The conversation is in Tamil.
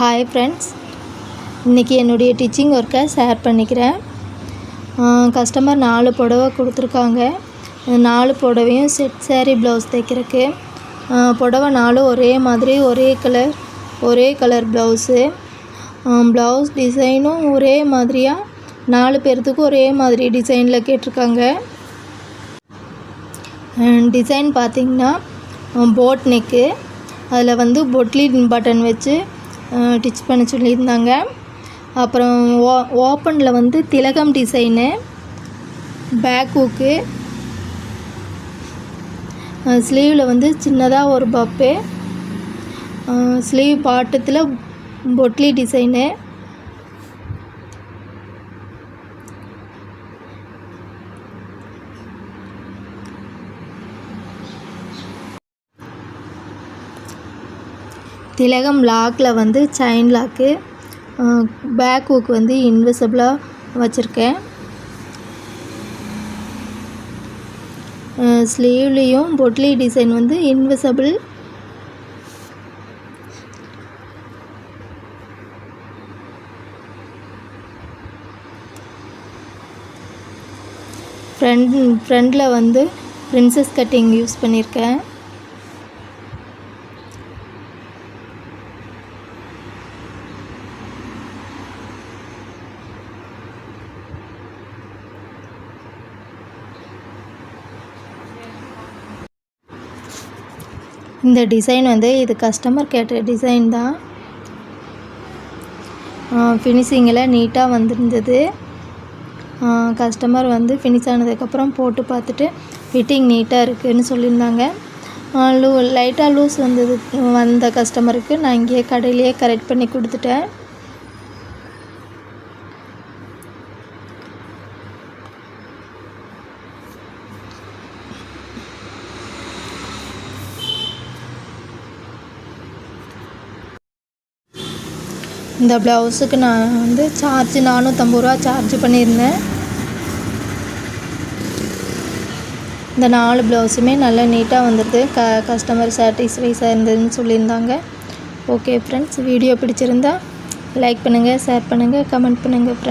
ஹாய் ஃப்ரெண்ட்ஸ், இன்றைக்கி என்னுடைய டிச்சிங் ஒர்க்கை ஷேர் பண்ணிக்கிறேன். கஸ்டமர் 4 புடவை கொடுத்துருக்காங்க. 4 புடவையும் செட் சாரீ ப்ளவுஸ் தைக்கிறதுக்கு. புடவை 4 ஒரே மாதிரி ஒரே கலர் ப்ளவுஸு. ப்ளவுஸ் டிசைனும் ஒரே மாதிரியாக 4 பேர்த்துக்கும் ஒரே மாதிரி டிசைனில் கேட்டிருக்காங்க. டிசைன் பார்த்திங்கன்னா போட் நெக்கு, அதில் பொட்லி பட்டன் வச்சு டிச் பண்ண சொல்லியிருந்தாங்க. அப்புறம் ஓப்பனில் திலகம் டிசைனு, பேக் ஹூக்கு, ஸ்லீவில் சின்னதாக ஒரு பப்பு, ஸ்லீவ் பாட்டத்தில் பொட்லி டிசைனு, திலகம் லாக்கில் செயின் லாக்கு, பேக் ஹூக் இன்விசிபிளாக வச்சுருக்கேன். ஸ்லீவ்லேயும் பொட்லி டிசைன் இன்விசிபிள். ஃப்ரண்டில் பிரின்சஸ் கட்டிங் யூஸ் பண்ணியிருக்கேன். இந்த டிசைன் இது கஸ்டமர் கேட்ட டிசைன் தான். ஃபினிஷிங்கில் நீட்டாக வந்திருந்தது. கஸ்டமர் ஃபினிஷ் ஆனதுக்கப்புறம் போட்டு பார்த்துட்டு ஃபிட்டிங் நீட்டாக இருக்குதுன்னு சொல்லியிருந்தாங்க. லைட்டாக லூஸ் வந்த கஸ்டமருக்கு நான் இங்கேயே கடையிலேயே கரெக்ட் பண்ணி கொடுத்துட்டேன். இந்த ப்ளவுஸுக்கு நான் சார்ஜ் 450 ரூபா சார்ஜ் பண்ணியிருந்தேன். இந்த 4 ப்ளவுஸுமே நல்லா நீட்டாக வந்துடுது. கஸ்டமர் சாட்டிஸ்ஃபைஸாக இருந்ததுன்னு சொல்லியிருந்தாங்க. ஓகே ஃப்ரெண்ட்ஸ், வீடியோ பிடிச்சிருந்தா லைக் பண்ணுங்கள், ஷேர் பண்ணுங்கள், கமெண்ட் பண்ணுங்கள் ஃப்ரெண்ட்ஸ்.